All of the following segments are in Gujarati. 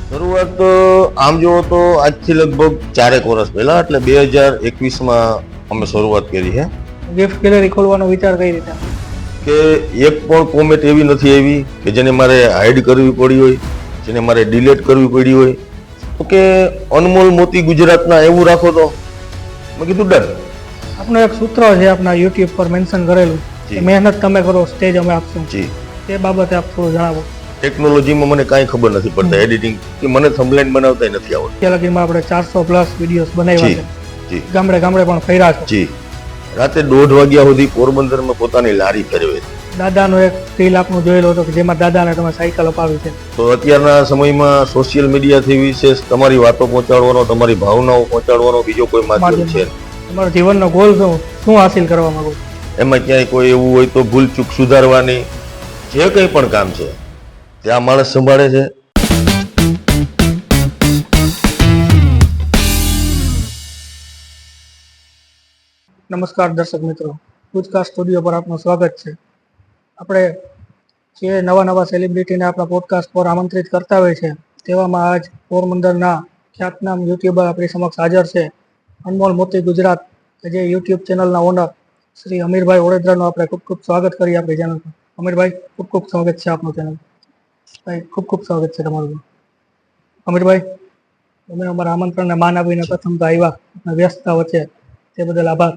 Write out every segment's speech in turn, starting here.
શરૂઆત તો આમ જુઓ તો આજથી લગભગ 4 વર્ષ પહેલા એટલે 2021માં અમે શરૂઆત કરી છે. ગિફ્ટ ગેલેરી ખોલવાનો વિચાર કઈ રીતે? કે એક પણ કોમેન્ટ એવી નથી આવી કે જેને મારે હાઈડ કરવી પડી હોય, જેને મારે ડિલીટ કરવી પડી હોય. તો કે અનમોલ મોતી ગુજરાતના એવું રાખો તો મેં કીધું ડર. આપનું એક સૂત્ર છે આપના યુટ્યુબ પર મેન્શન કરેલું કે મહેનત તમે કરો, સ્ટેજ અમે આપશું. જી, તે બાબતે આપ થોડું જણાવો. ટેકનોલોજીમાં મને કાંઈ ખબર નથી પડતા, એડિટિંગ કે મને થંબનેલ બનાવતા નથી આવડતું. ત્યાં લગીમાં આપણે 400+ વિડીયોઝ બનાવ્યા જી, છે, જી, ગામડે ગામડે પણ ફર્યા છે. જી. રાતે 1:30 વાગ્યા સુધી પોરબંદરમાં પોતાની લારી ફેરવે છે. દાદાનો એક રીલ આપનું જોયેલો હતો કે જેમાં દાદાને તમે સાયકલ અપાવી છે. તો અત્યારના સમયમાં સોશિયલ મીડિયાથી વિશેષ તમારી વાતો પહોંચાડવાનો, તમારી ભાવનાઓ પહોંચાડવાનો બીજો કોઈ માધ્યમ છે. તમારો જીવનનો ગોલ શું હાસિલ કરવા માંગો? એમાં ક્યાંય કોઈ એવું હોય તો ભૂલ ચૂક સુધારવાની, જે કંઈ પણ કામ છે ત્યાં માણસ સંભાળે છે. નમસ્કાર દર્શક મિત્રો, પૂજકાસ્ટ સ્ટુડિયો પર આપનું સ્વાગત છે. આપણે જે નવા સેલિબ્રિટીને આપણા પોડકાસ્ટ પર આમંત્રિત કરતા હોય છે, તેવામાં આજ પોરબંદરના ખ્યાતનામ યુટ્યુબર આપણી સમક્ષ હાજર છે, અનમોલ મોતી ગુજરાત, કે જે યુટ્યુબ ચેનલના ઓનર શ્રી અમીરભાઈ ઓળેદરાનું આપણે ખૂબ ખૂબ સ્વાગત કરીએ આપણી ચેનલ પર. અમીરભાઈ, ખૂબ ખૂબ સ્વાગત છે આપનું ચેનલ. ભાઈ, ખૂબ ખૂબ સ્વાગત છે તમારું. અમીરભાઈ, તમે અમારા આમંત્રણને માન આપીને પ્રથમ તો આવ્યા, વ્યસ્તતા વચ્ચે, તે બદલ આભાર.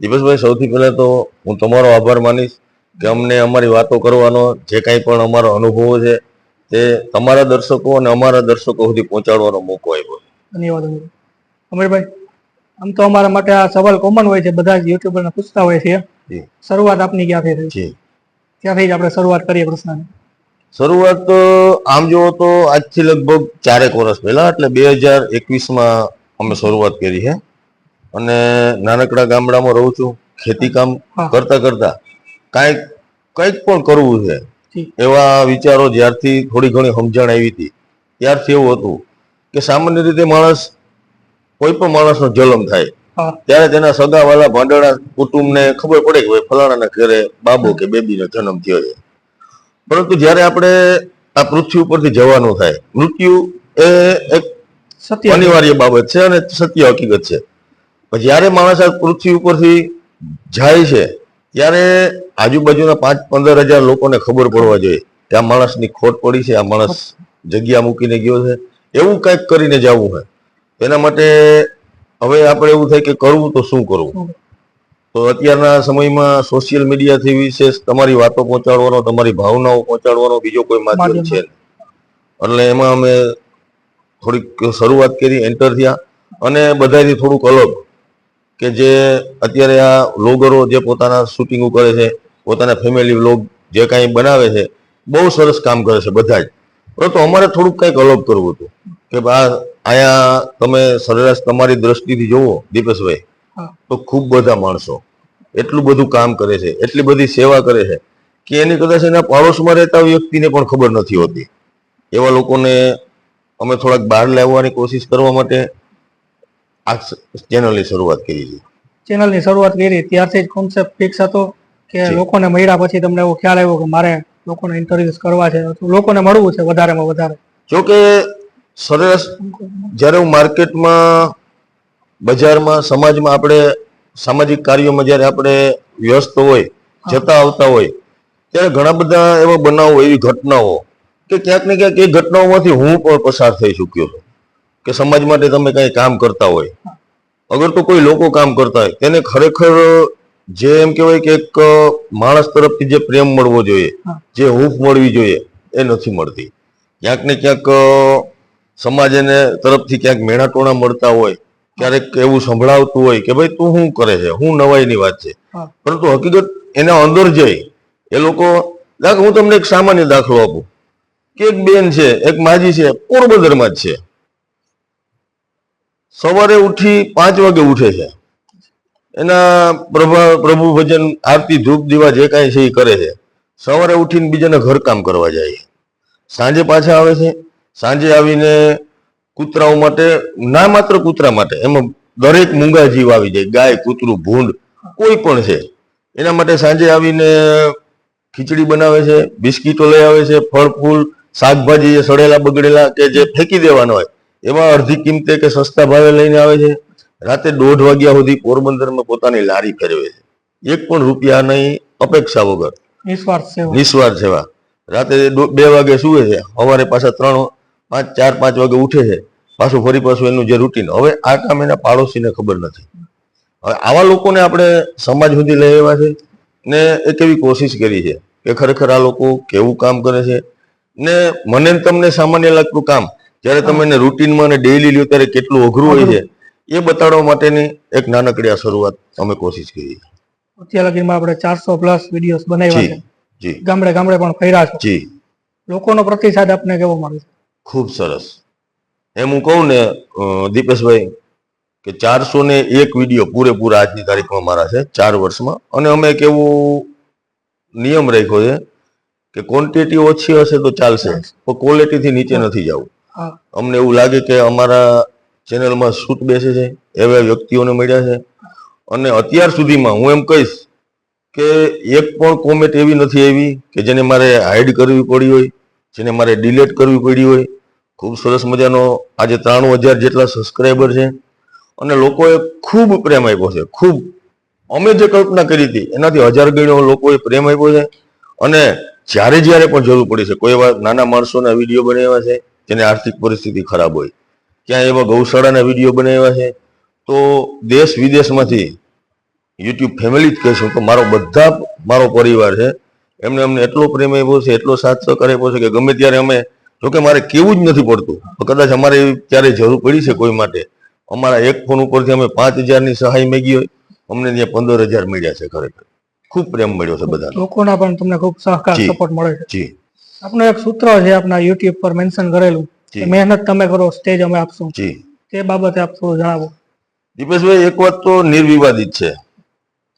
દીપકભાઈ, સૌથી પહેલા તો હું તમારો આભાર માનીશ કે અમને અમારી વાતો કરવાનો, જે કાંઈ પણ અમારો અનુભવો છે તે તમારા દર્શકો અને અમારા દર્શકો સુધી પહોંચાડવાનો મોકો આપ્યો. ધન્યવાદ અમીરભાઈ. આમ તો અમારા માટે આ સવાલ કોમન હોય છે, બધા જ યુટ્યુબરને પૂછતા હોય છે. શરૂઆત આપની ક્યાંથી થઈ? જી, ત્યાંથી જ આપણે શરૂઆત કરીએ પ્રશ્નની. શરૂઆત તો આમ જુઓ તો આજથી લગભગ 4 વર્ષ પહેલા એટલે 2021માં અમે શરૂઆત કરી છે. અને નાનકડા ગામડામાં રહું છું. ખેતી કામ કરતા કરતા કંઈક પણ કરવું છે એવા વિચારો જ્યારથી થોડી ઘણી સમજણ આવી હતી ત્યારથી એવું હતું કે સામાન્ય રીતે કોઈ પણ માણસનો જન્મ થાય ત્યારે તેના સગાવાલા ભાંડણા કુટુંબને ખબર પડે કે ભાઈ ફલાણાના ઘરે બાબો કે બેબીનો જન્મ થયો છે. પરંતુ જ્યારે આપણે આ પૃથ્વી ઉપરથી જવાનું થાય, મૃત્યુ એ એક અનિવાર્ય બાબત છે અને સત્ય હકીકત છે. જ્યારે માણસ આ પૃથ્વી ઉપરથી જાય છે ત્યારે આજુબાજુના 5-15 હજાર લોકોને ખબર પડવા જોઈએ કે આ માણસની ખોટ પડી છે, આ માણસ જગ્યા મૂકીને ગયો છે. એવું કંઈક કરીને જવું હોય એના માટે હવે આપણે એવું થાય કે કરવું તો શું કરવું. તો અત્યારના સમયમાં સોશિયલ મીડિયાથી વિશેષ તમારી વાતો પહોંચાડવાનો, તમારી ભાવનાઓ પહોંચાડવાનો બીજો કોઈ માધ્યમ છે. એટલે એમાં અમે થોડીક શરૂઆત કરી, એન્ટર થયા અને બધાથી થોડુંક અલગ કે જે અત્યારે આ વ્લોગરો જે પોતાના શૂટિંગો કરે છે, પોતાના ફેમિલી વ્લોગ જે કાંઈ બનાવે છે, બહુ સરસ કામ કરે છે બધા જ. પરંતુ અમારે થોડુંક કંઈક અલગ કરવું હતું કે અહીંયા તમે સરેરાશ તમારી દ્રષ્ટિથી જુઓ દીપેશભાઈ, તો ખૂબ બધા માણસો એટલું બધું કામ કરે છે, એટલી બધી સેવા કરે છે કે એની કદાચ એના પાડોશમાં રહેતા વ્યક્તિને પણ ખબર નથી હોતી. એવા લોકોને અમે થોડાક બહાર લાવવાની કોશિશ કરવા માટે આ ચેનલની શરૂઆત કરી છે. ચેનલની શરૂઆત કરી ત્યારથી જ કોન્સેપ્ટ ફિક્સ હતો કે લોકોને મળ્યા પછી તમને એવો ખ્યાલ આવ્યો કે મારે લોકોને ઇન્ટરવ્યુઝ કરવા છે, લોકોને મળવું છે વધારેમાં વધારે? જોકે સરેરાશ જ્યારે હું માર્કેટમાં, બજારમાં, સમાજમાં, આપણે સામાજિક કાર્યોમાં જ્યારે આપણે વ્યસ્ત હોય, જતા આવતા હોય ત્યારે ઘણા બધા એવા બનાવો, એવી ઘટનાઓ કે ક્યાંક ને ક્યાંક એ ઘટનાઓમાંથી હું પણ પસાર થઈ ચૂક્યો છું કે સમાજ માટે તમે કંઈ કામ કરતા હોય, અગર તો કોઈ લોકો કામ કરતા હોય તેને ખરેખર જે એમ કહેવાય કે એક માણસ તરફથી જે પ્રેમ મળવો જોઈએ, જે હૂંફ મળવી જોઈએ, એ નથી મળતી. ક્યાંક ને ક્યાંક સમાજ એને તરફથી ક્યાંક મેણાટોણા મળતા હોય, ક્યારેક એવું સંભળાવતું હોય કે ભાઈ તું શું કરે છે, શું નવાઈની વાત છે. પરંતુ હકીકત એના અંદર જઈ એ લોકો, હું તમને એક સામાન્ય દાખલો આપું કે એક બેન છે, એક માજી છે, પોરબંદરમાં જ છે. સવારે ઉઠી 5 વાગે ઉઠે છે, એના પ્રભુ ભજન, આરતી, ધૂપ દીવા જે કાંઈ છે એ કરે છે. સવારે ઉઠીને બીજાના ઘર કામ કરવા જાય, સાંજે પાછા આવે છે. સાંજે આવીને કૂતરાઓ માટે, ના માત્ર કૂતરા માટે, એમાં દરેક મૂંગા જીવ આવી જાય, ગાય, કૂતરું, ભૂંડ, કોઈ પણ છે, એના માટે સાંજે આવીને ખીચડી બનાવે છે, બિસ્કીટો લઈ આવે છે, ફળ ફૂલ, શાકભાજી જે સડેલા બગડેલા કે જે ફેંકી દેવાના હોય એમાં અડધી કિંમતે કે સસ્તા ભાવે લઈને આવે છે. રાતે 1:30 વાગ્યા સુધી પોરબંદરમાં પોતાની લારી ફેરવે છે, 1 પણ રૂપિયાની અપેક્ષા વગર, નિસ્વાર્થ સેવા. રાતે 2 વાગે સુવે છે, સવારે પાછા 4-5 વાગે ઉઠે છે, પાછું એનું જે રૂટીન. હવે આ કામ એના પાડોશીને ખબર નથી. હવે આવા લોકોને આપણે સમાજ સુધી લઈ આવ્યા છે ને એક એવી કોશિશ કરી છે કે ખરેખર આ લોકો કેવું કામ કરે છે ને મને ને તમને સામાન્ય લાગતું કામ જ્યારે તમે એને રૂટીનમાં અને ડેઈલી લ્યો ત્યારે કેટલું અઘરું હોય છે એ બતાડવા માટેની એક નાનકડી આ શરૂઆત અમે કોશિશ કરી. અત્યાર લગીમાં આપણે 400+ વિડીયોઝ બનાવ્યા છે, જી ગામડે ગામડે પણ ફર્યા છો. જી. લોકોનો પ્રતિસાદ આપને કેવો મળે છે? ખૂબ સરસ. એમ હું કહું ને દીપેશભાઈ કે 401 વિડીયો પૂરેપૂરા આજની તારીખમાં મારા છે 4 વર્ષમાં. અને અમે એક એવો નિયમ રાખ્યો છે કે ક્વોન્ટિટી ઓછી હશે તો ચાલશે, પણ ક્વોલિટીથી નીચે નથી જવું. અમને એવું લાગે કે અમારા ચેનલમાં સૂટ બેસે છે એવા વ્યક્તિઓને મળ્યા છે. અને અત્યાર સુધીમાં હું એમ કહીશ કે એક પણ કોમેન્ટ એવી નથી આવી કે જેને મારે હાઈડ કરવી પડી હોય, જેને મારે ડિલીટ કરવી પડી હોય. ખૂબ સરસ મજાનો આજે 93,000 જેટલા સબસ્ક્રાઈબર છે અને લોકોએ ખૂબ પ્રેમ આપ્યો છે. ખૂબ અમે જે કલ્પના કરી હતી એનાથી 1000 ગણો લોકોએ પ્રેમ આપ્યો છે. અને જ્યારે પણ જરૂર પડી છે, કોઈ એવા નાના માણસોના વિડીયો બનાવ્યા છે જેને આર્થિક પરિસ્થિતિ ખરાબ હોય, ક્યાં એવા ગૌશાળાના વિડીયો બનાવ્યા છે. તો દેશ વિદેશમાંથી યુટ્યુબ ફેમિલી જ કહીશું તો મારો પરિવાર છે, એમને અમને એટલો પ્રેમ આપ્યો છે, એટલો સાથ સહકાર આપ્યો છે કે ગમે ત્યારે અમે, જોકે મારે કેવું જ નથી પડતું, કદાચ અમારે ક્યારે જરૂર પડી છે કોઈ માટે, અમારા એક ફોન ઉપરથી અમે 5,000ની સહાય માંગી હોય, અમને ત્યાં 15,000 મળ્યા છે. ખરેખર ખૂબ પ્રેમ મળ્યો છે બધા લોકોના પણ તમને ખૂબ સહકાર સપોર્ટ મળે છે. જી. આપનું એક સૂત્ર છે આપના યુટ્યુબ પર મેન્શન કરેલું કે મહેનત તમે કરો સ્ટેજ અમે આપશું. જી. તે બાબતે આપ થોડું જણાવો. દીપેશભાઈ, એક વાત તો નિર્વિવાદિત છે,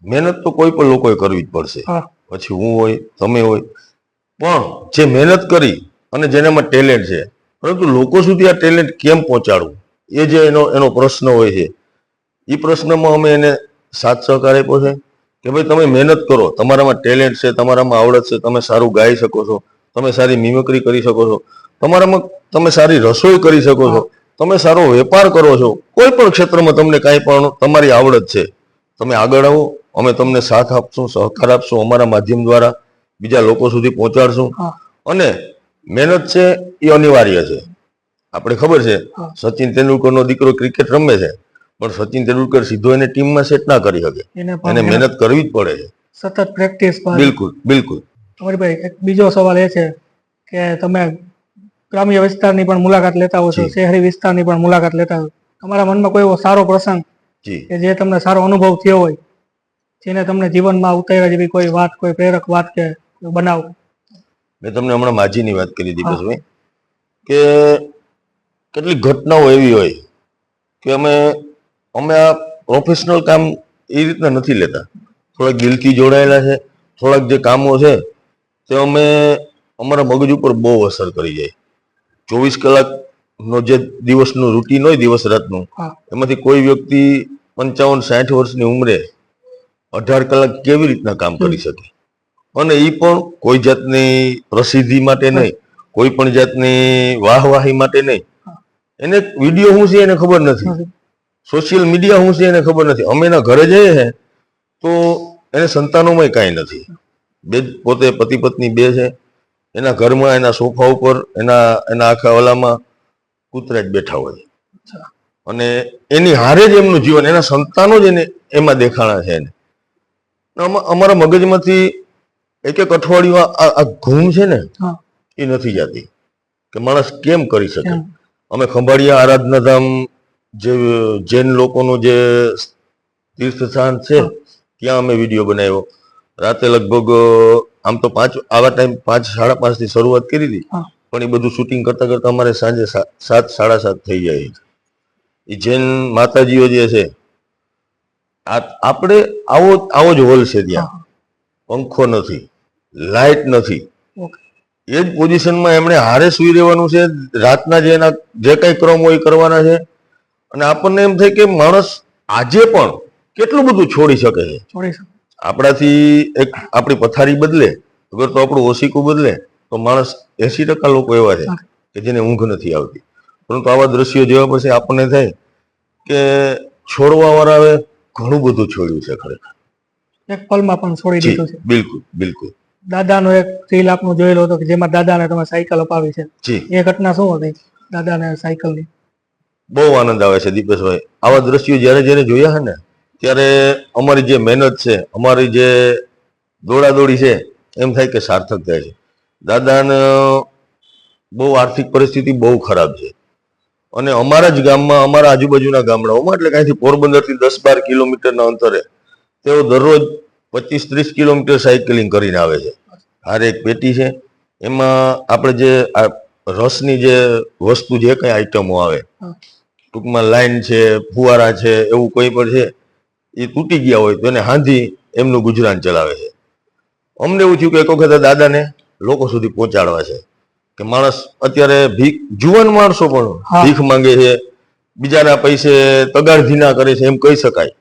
મહેનત તો કોઈ પણ લોકોએ કરવી જ પડશે. પછી હું હોય, તમે હોય, પણ જે મહેનત કરી અને જેનામાં ટેલેન્ટ છે, પરંતુ લોકો સુધી આ ટેલેન્ટ કેમ પહોંચાડવું એ જે એનો પ્રશ્ન હોય છે, એ પ્રશ્નમાં અમે એને સાથ સહકાર આપ્યો છે કે ભાઈ તમે મહેનત કરો, તમારામાં ટેલેન્ટ છે, તમારામાં આવડત છે, તમે સારું ગાઈ શકો છો, તમે સારી મિમિક્રી કરી શકો છો, તમારામાં તમે સારી રસોઈ કરી શકો છો, તમે સારો વેપાર કરો છો, કોઈ પણ ક્ષેત્રમાં તમને કાંઈ પણ તમારી આવડત છે, તમે આગળ આવો, અમે તમને સાથ આપશું, સહકાર આપશું, અમારા માધ્યમ દ્વારા બીજા લોકો સુધી પહોંચાડશું. અને મહેનત છે એ અનિવાર્ય છે. આપણે ખબર છે સચિન તેંડુલકરનો દીકરો ક્રિકેટ રમે છે, પણ સચિન તેંડુલકર સીધો એને ટીમમાં સેટ ના કરી શકે, એને મહેનત કરવી જ પડે છે, સતત પ્રેક્ટિસ. બિલકુલ. અમરભાઈ, એક બીજો સવાલ એ છે કે તમે ગ્રામ્ય વિસ્તારની પણ મુલાકાત લેતા હો છો, શહેરી વિસ્તારની પણ મુલાકાત લેતા હો, તમારા મનમાં કોઈ એવો સારો પ્રસંગ કે જે તમને સારો અનુભવ થયો હોય, જેને તમને જીવનમાં ઉતાર્યા જેવી કોઈ વાત, કોઈ પ્રેરક વાત કે બનાવ? મેં તમને હમણાં માજીની વાત કરી દીપેશભાઈ કે કેટલીક ઘટનાઓ એવી હોય કે અમે આ પ્રોફેશનલ કામ એ રીતના નથી લેતા, થોડાક દિલથી જોડાયેલા છે, થોડાક જે કામો છે તે અમે અમારા મગજ ઉપર બહુ અસર કરી જાય. 24 કલાકનો જે દિવસનું રૂટીન હોય, દિવસ રાતનું, એમાંથી કોઈ વ્યક્તિ 55-60 વર્ષની ઉંમરે 18 કલાક કેવી રીતના કામ કરી શકે, અને એ પણ કોઈ જાતની પ્રસિદ્ધિ માટે નહીં, કોઈ પણ જાતની વાહવાહી માટે નહીં. એને વિડીયો શું છે એને ખબર નથી, સોશિયલ મીડિયા શું છે એને ખબર નથી. અમે એના ઘરે જઈએ છે તો એને સંતાનોમાં કાંઈ નથી, બે પોતે પતિ પત્ની બે છે, એના ઘરમાં એના સોફા ઉપર એના આખા ઓલામાં કૂતરા જ બેઠા હોય, અને એની હારે જ એમનું જીવન, એના સંતાનો જ એને એમાં દેખાણા છે. એને અમારા મગજમાંથી એક અઠવાડિયું આ ઘૂમ છે ને એ નથી જતી કે માણસ કેમ કરી શકે. અમે ખંભાળિયા આરાધનાધામ જે જૈન લોકોનું જે તીર્થ સ્થાન છે ત્યાં અમે વિડીયો બનાવ્યો. રાતે લગભગ આમ તો 5-5:30 થી શરૂઆત કરી હતી, પણ એ બધું શૂટિંગ કરતા કરતા અમારે સાંજે 7-7:30 થઈ જાય. એ જૈન માતાજીઓ જે છે, આપણે આવો જ હોલ છે, ત્યાં પંખો નથી, લાઇટ નથી, એ જ પોઝિશનમાં એમણે હારે સુઈ રહેવાનું છે, રાતના જે કઈ ક્રમ હોય કરવાના છે. અને આપણને એમ થાય કે માણસ આજે પણ કેટલું બધું છોડી શકે છે. આપણાથી એક આપણી પથારી બદલે, અગર તો આપણું ઓશીકું બદલે તો માણસ 80% લોકો એવા છે કે જેને ઊંઘ નથી આવતી. પરંતુ આવા દ્રશ્યો જોયા પછી આપણને થાય કે છોડવા વાળાએ ઘણું બધું છોડ્યું છે ખરેખર. એક પલમાં પણ છોડી જી, દીધું છે. બિલકુલ બિલકુલ. દાદાનો એક રીલ આપનું જોયેલો હતો કે જેમાં દાદાને તમે સાયકલ અપાવી છે. જી, એ ઘટના શું હતી દાદાને સાયકલની? બહુ આનંદ આવે છે દીપેશભાઈ. આવા દ્રશ્યો જ્યારે જ્યારે જોયા છે ને ત્યારે અમારી જે મહેનત છે, અમારી જે દોડાદોડી છે, એમ થાય કે સાર્થક થાય છે. દાદાને બહુ આર્થિક પરિસ્થિતિ બહુ ખરાબ છે અને અમારા જ ગામમાં, અમારા આજુબાજુના ગામડાઓમાં, એટલે કાંઈથી પોરબંદરથી 10-12 કિલોમીટરના અંતરે તેઓ દરરોજ 25-30 કિલોમીટર સાયકલિંગ કરીને આવે છે. હારે એક પેટી છે, એમાં આપણે જે આ રસની જે વસ્તુ, જે કઈ આઈટમો આવે, ટૂંકમાં લાઈન છે, ફુવારા છે, એવું કોઈ પણ છે, એ તૂટી ગયા હોય તો એને હાંધી એમનું ગુજરાન ચલાવે છે. અમને એવું થયું કે એક વખત દાદાને લોકો સુધી પહોંચાડવા છે કે માણસ અત્યારે જુવાન માણસો પણ ભીખ માંગે છે, બીજાના પૈસે તગારધીના કરે છે, એમ કહી શકાય.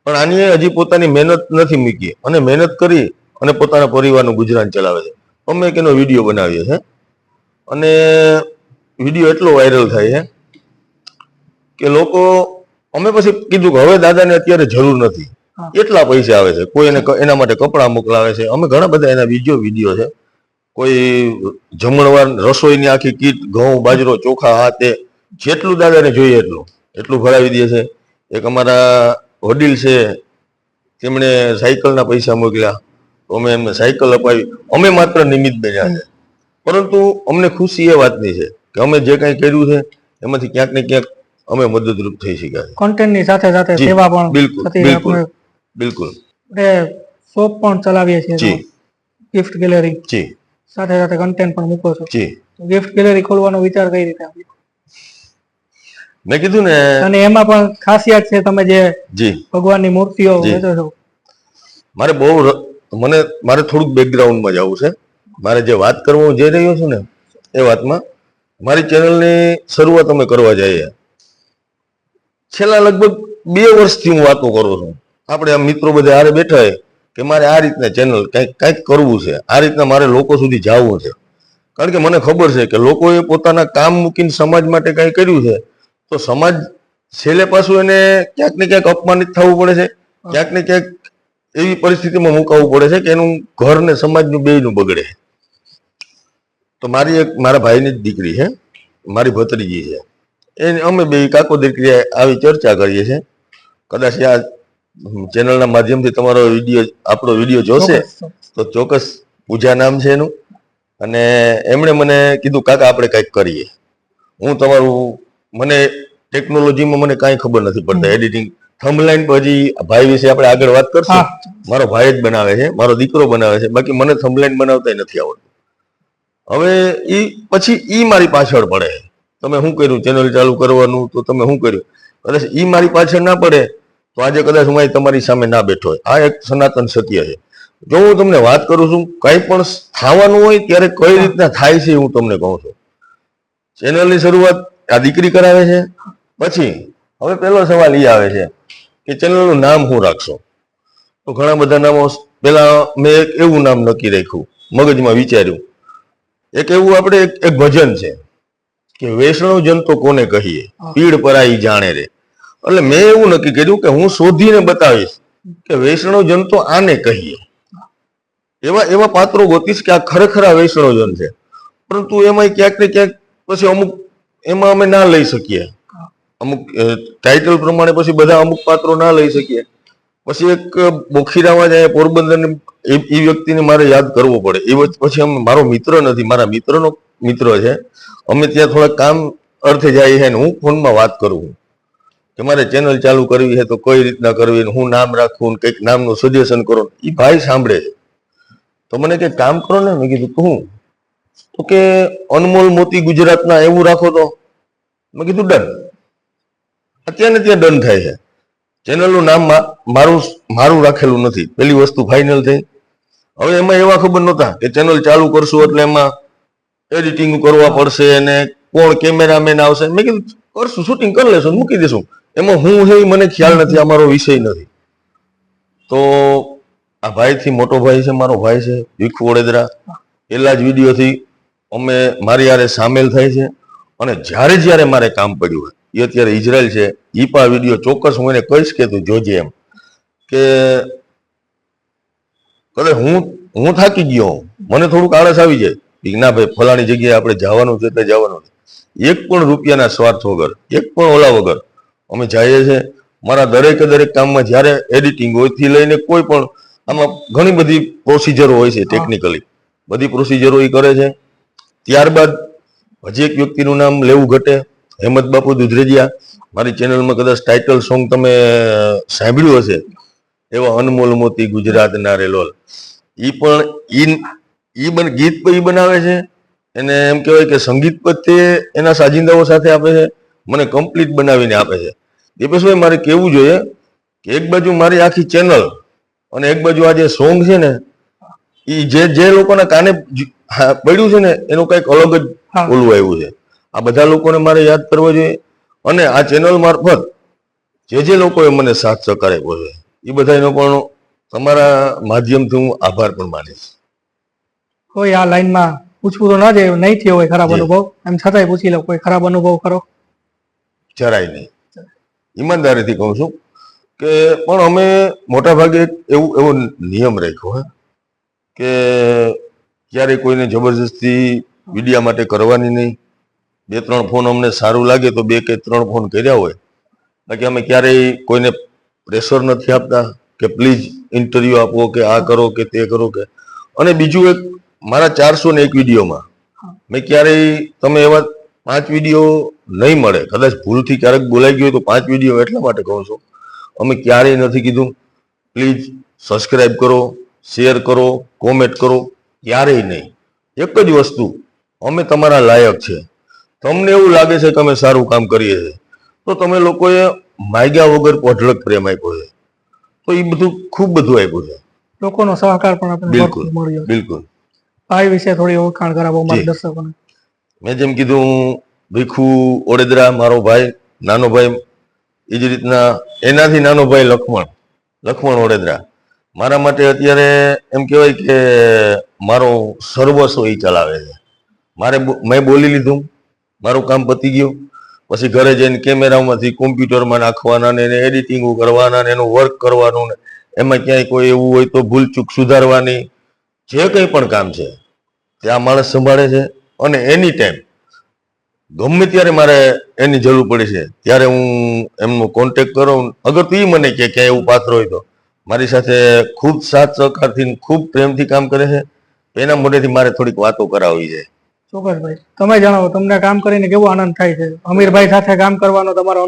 પણ આની હજી પોતાની મહેનત નથી મૂકી અને મહેનત કરી અને પોતાના પરિવારનું ગુજરાન ચલાવે છે. અમે એક એનો વિડીયો બનાવીએ છીએ અને વિડીયો એટલો વાયરલ થાય છે કે લોકો, અમે પછી કીધું કે હવે દાદાને અત્યારે જરૂર નથી, એટલા પૈસા આવે છે, કોઈ એના માટે કપડાં મોકલાવે છે. અમે ઘણા બધા એના વિડીયો છે. કોઈ જમણવાર રસોઈની આખી કીટ, ઘઉં, બાજરો, ચોખા, આ તે, જેટલું દાદાને જોઈએ એટલું ભરાવી દે છે. એક અમારા વડીલ છે, તેમણે સાયકલના પૈસા મોકલ્યા, અમે એમને સાયકલ અપાવી. અમે માત્ર નિમિત્ત બન્યા છે, પરંતુ અમને ખુશી એ વાતની છે કે અમે જે કંઈ કર્યું છે એમાંથી ક્યાંક ને ક્યાંક અમે મદદરૂપ થઈ શક્યા છે. કોન્ટેન્ટની સાથે સાથે સેવા પણ બિલકુલ બિલકul બિલકુલ. શોપ પણ ચલાવીએ છીએ, જી, ગિફ્ટ ગેલેરી. જી, સાથે સાથે કન્ટેન્ટ પણ મૂકો છો. જી. ગિફ્ટ ગેલેરી ખોલવાનો વિચાર કઈ રીતે આવ્યો? મેં કીધું ને, અને એમાં પણ ખાસિયત છે, તમે જે જી ભગવાનની મૂર્તિઓ વેચો છો. મારે થોડુંક બેકગ્રાઉન્ડમાં જવું છે. મારે જે વાત કરવા જઈ રહ્યો છું ને એ વાતમાં, મારી ચેનલની શરૂઆત અમે કરવા જઈએ છેલ્લા લગભગ 2 વર્ષથી હું વાતો કરું છું. આપણે આ મિત્રો બધા હારે બેઠા હોય કે મારે આ રીતના ચેનલ કંઈક કરવું છે, આ રીતના મારે લોકો સુધી જવું છે. કારણ કે મને ખબર છે કે લોકોએ પોતાના કામ મૂકીને સમાજ માટે કંઈ કર્યું છે તો સમાજ છેલ્લે પાછું એને ક્યાંક ને ક્યાંક અપમાનિત થવું પડે છે, ક્યાંક ને ક્યાંક એવી પરિસ્થિતિમાં મુકાવવું પડે છે કે એનું ઘર ને સમાજનું બેયનું બગડે. તો મારા ભાઈની જ દીકરી છે, મારી ભત્રીજી છે, અમે બે કાકો દીકરી આવી ચર્ચા કરીએ છીએ. કદાચ આ ચેનલના માધ્યમથી આપણો વિડીયો જોશે તો ચોક્કસ, પૂજા નામ છે એનું, અને એમણે મને કીધું કાકા આપણે કંઈક કરીએ. મને ટેકનોલોજીમાં મને કાંઈ ખબર નથી પડતા, એડિટિંગ, થંબલાઈન પછી ભાઈ વિશે આપણે આગળ વાત કરશું. મારો ભાઈ જ બનાવે છે, મારો દીકરો બનાવે છે, બાકી મને થંબલાઈન બનાવતા નથી આવડતું. હવે ઈ મારી પાછળ પડે, તમે શું કર્યું ચેનલ ચાલુ કરવાનું, તો તમે શું કર્યું? કદાચ ઈ મારી પાછળ ના પડે તો આજે કદાચ હું તમારી સામે ના બેઠો હોય. આ એક સનાતન સત્ય છે. જો હું તમને વાત કરું છું, કંઈ પણ થવાનું હોય ત્યારે કઈ રીતના થાય છે હું તમને કહું છું. ચેનલની શરૂઆત આ દીકરી કરાવે છે. પછી હવે પહેલો સવાલ એ આવે છે કે ચેનલનું નામ શું રાખશો? તો ઘણા બધા નામો, પેલા મેં એક એવું નામ નક્કી રાખ્યું, મગજમાં વિચાર્યું. એક એવું આપણે એક ભજન છે કે વૈષ્ણવ જન તો કોને કહીએ, પીડ પરાઈ જાણે રે. એટલે મેં એવું નક્કી કર્યું કે હું શોધીને બતાવીશ કે વૈષ્ણવ જન તો આને કહીએ. એવા પાત્રો ગોતીશ કે આ ખરેખર આ વૈષ્ણવ જન છે. પરંતુ એમાં ક્યાંક ને ક્યાંક પછી અમુક એમાં અમે ના લઈ શકીએ, અમુક ટાઇટલ પ્રમાણે પછી બધા અમુક પાત્રો ના લઈ શકીએ. પછી એક બોખીરામાં જાય પોરબંદર, એ વ્યક્તિને મારે યાદ કરવો પડે. એ પછી મારો મિત્ર નથી, મારા મિત્રનો મિત્ર છે. અમે ત્યાં થોડા કામ અર્થે જઈએ છીએ, હું ફોનમાં વાત કરું કે મારે ચેનલ ચાલુ કરવી છે તો કઈ રીતના કરવી, હું નામ રાખું, કંઈક નામનું સજેશન કરો. એ ભાઈ સાંભળે છે તો મને કંઈક કામ કરો ને. મેં કીધું હું તો કે અનમોલ મોતી ગુજરાતના એવું રાખો તો. મેં કીધું ડન. અત્યારે ત્યાં ડન થાય છે. ચેનલનું નામ મારું રાખેલું નથી, પેલી વસ્તુ ફાઇનલ થઈ. હવે એમાં એવા ખબર નહોતા કે ચેનલ ચાલુ કરશું એટલે એમાં એડિટિંગ કરવા પડશે અને કોણ કેમેરામેન આવશે. મેં કીધું કરશું, શૂટિંગ કરી લેશું, મૂકી દઈશું. એમાં હું છે મને ખ્યાલ નથી, આ મારો વિષય નથી. તો આ ભાઈથી મોટો ભાઈ છે, મારો ભાઈ છે, ભીખુ વડોદરા, પેલા જ વિડીયોથી અમે મારી હારે સામેલ થાય છે, અને જ્યારે જ્યારે મારે કામ પડ્યું હોય, એ અત્યારે ઇઝરાયલ છે, એ પણ આ વિડીયો ચોક્કસ હું એને કહીશ કે તું જોજે એમ, કે કદાચ હું થાકી ગયો હોઉં, મને થોડુંક આળસ આવી જાય કે ના ભાઈ ફલાણી જગ્યાએ આપણે જવાનું છે એટલે જવાનું છે, એક પણ રૂપિયાના સ્વાર્થ વગર, એક પણ ઓલા વગર અમે જઈએ છીએ. મારા દરેક કામમાં જ્યારે એડિટિંગ હોય થી લઈને કોઈ પણ આમાં ઘણી બધી પ્રોસિજરો હોય છે, ટેકનિકલી બધી પ્રોસિજરો એ કરે છે. ત્યારબાદ હજી એક વ્યક્તિનું નામ લેવું ઘટે, હેમંત બાપુ દુધરેજિયા, મારી ચેનલમાં કદાચ ટાઇટલ સોંગ તમે સાંભળ્યું હશે, એવા અનમોલ મોતી ગુજરાતના રેલોલ, ઈ પણ ઈ ગીત પણ ઈ બનાવે છે, એને એમ કહેવાય કે સંગીત પર તે એના સાજિંદાઓ સાથે આપે છે, મને કમ્પ્લીટ બનાવીને આપે છે. દીપેશભાઈ મારે કહેવું જોઈએ કે એક બાજુ મારી આખી ચેનલ અને એક બાજુ આ જે સોંગ છે ને, એ જે લોકોના કાને પડ્યું છે ને, એનું કંઈક અલગ જ ઓલું આવ્યું છે. આ બધા લોકોને મારે યાદ કરવા જોઈએ, અને આ ચેનલ મારફત જે લોકોએ મને સાથ સહકાર આપ્યો છે, એ બધાનો પણ તમારા માધ્યમથી હું આભાર પણ માનીશ. કોઈ આ લાઈનમાં પૂછવું તો ના જાય, નહીં થયો હોય ખરાબ અનુભવ, એમ છતાંય પૂછી લો, કોઈ ખરાબ અનુભવ કરો? જરાય નહીં, ઈમાનદારીથી કહું છું કે પણ અમે મોટા ભાગે એવો નિયમ રાખ્યો હે કે ક્યારેય કોઈને જબરજસ્તી વિડિયા માટે કરવાની નહીં. 2-3 ફોન અમને સારું લાગે તો 2 કે 3 ફોન કર્યા હોય, બાકી અમે ક્યારેય કોઈને પ્રેશર નથી આપતા કે પ્લીઝ ઇન્ટરવ્યુ આપો કે આ કરો કે તે કરો કે. અને બીજું એક, મારા 401 વિડીયોમાં મેં ક્યારેય, તમે એવા 5 વિડીયો નહીં મળે, કદાચ ભૂલથી ક્યારેક બોલાઈ ગયો તો 5 વિડીયો એટલા માટે કહું છું, અમે ક્યારેય નથી કીધું પ્લીઝ સબસ્ક્રાઇબ કરો, શેર કરો, કોમેન્ટ કરો, ક્યારેય નહીં. એક જ વસ્તુ, અમે તમારા લાયક છે, તમને એવું લાગે છે કે અમે સારું કામ કરીએ છીએ, તો તમે લોકોએ માગ્યા વગર પોઢળક પ્રેમ આપ્યો છે, તો એ બધું ખૂબ બધું આપ્યું છે. લોકોનો સહકાર પણ આપણે બિલકુલ મળ્યો. બિલકુલ. આ વિશે થોડી ઓળખાણ કરાવો મારા દર્શકોને. મેં જેમ કીધું, ભીખુ ઓડેદરા મારો ભાઈ, નાનો ભાઈ, એ જ રીતના એનાથી નાનો ભાઈ લક્ષ્મણ ઓડેદરા મારા માટે અત્યારે એમ કહેવાય કે મારો સર્વસ્વ એ ચલાવે છે. મેં બોલી લીધું, મારું કામ પતી ગયું, પછી ઘરે જઈને કેમેરામાંથી કોમ્પ્યુટરમાં નાખવાના ને એને એડિટિંગ કરવાના ને એનું વર્ક કરવાનું ને એમાં ક્યાંય કોઈ એવું હોય તો ભૂલચૂક સુધારવાની, જે કંઈ પણ કામ છે તે આ માણસ સંભાળે છે. અને એની ટાઈમ ગમે ત્યારે મારે એની જરૂર પડે છે ત્યારે હું એમનો કોન્ટેક્ટ કરું, અગર તો એ મને કે ક્યાંય એવું પાત્ર હોય તો મારી સાથે ખૂબ સાથ સહકારથી ખૂબ પ્રેમથી કામ કરે છે. એના મોઢેથી મારે થોડીક વાતો કરાવવી છે. ચોક્કસભાઈ, તમે જણાવો, તમને કામ કરીને કેવો આનંદ થાય છે? અમીરભાઈ સાથે કામ કરવાનો તમારો?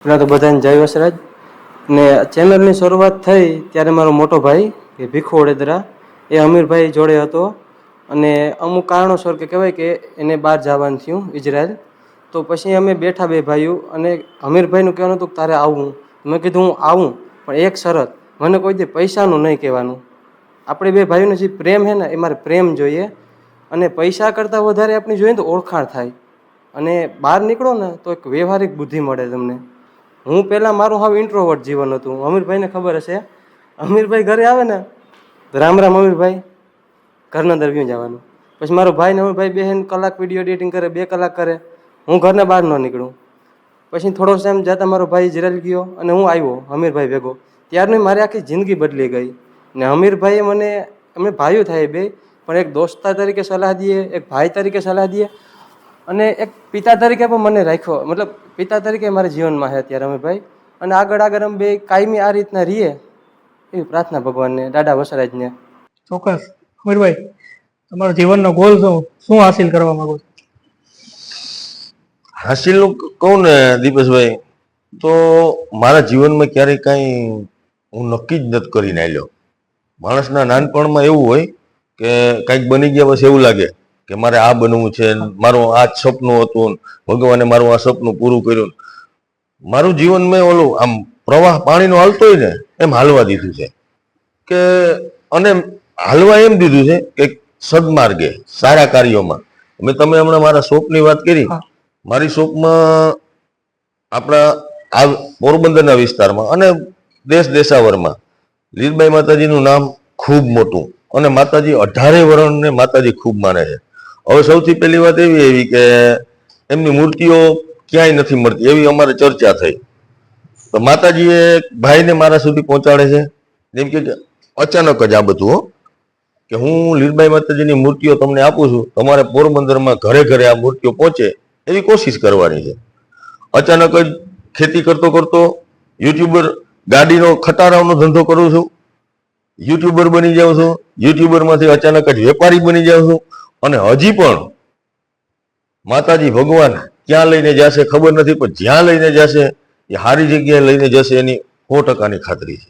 પેલા તો બધાને જય વસરાજ. ને ચેનલની શરૂઆત થઈ ત્યારે મારો મોટો ભાઈ કે ભીખુ ઓડેદરા એ અમીરભાઈ જોડે હતો, અને અમુક કારણોસર કે કહેવાય કે એને બહાર જવાનું થયું ઇઝરાયલ. તો પછી અમે બેઠા બે ભાઈઓ, અને અમીરભાઈનું કહેવાનું હતું કે તારે આવવું. મેં કીધું હું આવું, પણ એક શરત, મને કોઈ દે પૈસાનું નહીં કહેવાનું. આપણે બે ભાઈઓનો જે પ્રેમ છે ને, એ મારે પ્રેમ જોઈએ, અને પૈસા કરતાં વધારે આપણી જોઈએ ને તો ઓળખાણ થાય, અને બહાર નીકળો ને તો એક વ્યવહારિક બુદ્ધિ મળે તમને. હું પહેલાં મારું હાવ ઇન્ટ્રોવર્ટ જીવન હતું, અમીરભાઈને ખબર હશે. અમીરભાઈ ઘરે આવે ને, રામ રામ અમીરભાઈ, ઘરના અંદર વ્યૂ જવાનું. પછી મારો ભાઈ ને અમીરભાઈ બેન કલાક વિડીયો એડિટિંગ કરે, 2 કલાક કરે, હું ઘરના બહાર ન નીકળું. પછી થોડો ટાઈમ જતા મારો ભાઈ ઇઝરાયલ ગયો અને હું આવ્યો અમીરભાઈ ભેગો. ત્યારની મારી આખી જિંદગી બદલી ગઈ. ને અમીરભાઈએ મને, અમે ભાઈઓ થાય બે, પણ એક દોસ્તા તરીકે સલાહ દઈએ, એક ભાઈ તરીકે સલાહ દઈએ, અને એક પિતા તરીકે પણ મને રાખ્યો. મતલબ પિતા તરીકે મારા જીવનમાં છે અત્યારે અમીરભાઈ. અને આગળ અમે બે કાયમી આ રીતના રહીએ એવી પ્રાર્થના ભગવાનને, દાદા વસરાજને. ચોક્કસ. અમીરભાઈ, તમારો જીવનનો ગોલ શું હાસિલ કરવા માંગો છો? હાસિલનું કહું ને દીપેશભાઈ, તો મારા જીવનમાં ક્યારેય કાંઈ હું નક્કી જ નથી કરીને આવ્યો. માણસના નાનપણમાં એવું હોય કે કંઈક બની ગયા પછી એવું લાગે કે મારે આ બનવું છે, મારું આ જ સપનું હતું, ભગવાને મારું આ સપનું પૂરું કર્યું. મારું જીવન મેં ઓલું આમ પ્રવાહ પાણીનો હાલતો હોય ને એમ હાલવા દીધું છે, કે અને હાલવા એમ દીધું છે કે સદમાર્ગે, સારા કાર્યોમાં. તમે હમણાં મારા શોપની વાત કરી, મારી શોપમાં આપણા આ પોરબંદરના વિસ્તારમાં અને દેશાવરમાં લીલબાઈ માતાજીનું નામ ખૂબ મોટું, અને માતાજી 18 વર્ણને માતાજી ખૂબ માને છે. હવે સૌથી પહેલી વાત એવી કે એમની મૂર્તિઓ ક્યાંય નથી મળતી એવી અમારે ચર્ચા થઈ. તો માતાજીએ ભાઈને મારા સુધી પહોંચાડે છે. જેમ કે અચાનક જ આ બધું કે હું લીલબાઈ માતાજીની મૂર્તિઓ તમને આપું છું, તમારે પોરબંદરમાં ઘરે ઘરે આ મૂર્તિઓ પહોંચે એવી કોશિશ કરવાની છે. અચાનક જ ખેતી કરતો કરતો યુટ્યુબર, ગાડીનો ખટારાનો ધંધો કરું છું, યુટ્યુબર બની જાઉં છું, યુટ્યુબરમાંથી અચાનક જ વેપારી બની જાઉં છું. અને હજી પણ માતાજી ભગવાન ક્યાં લઈને જશે ખબર નથી, પણ જ્યાં લઈને જશે એ સારી જગ્યાએ લઈને જશે એની 100% ખાતરી છે.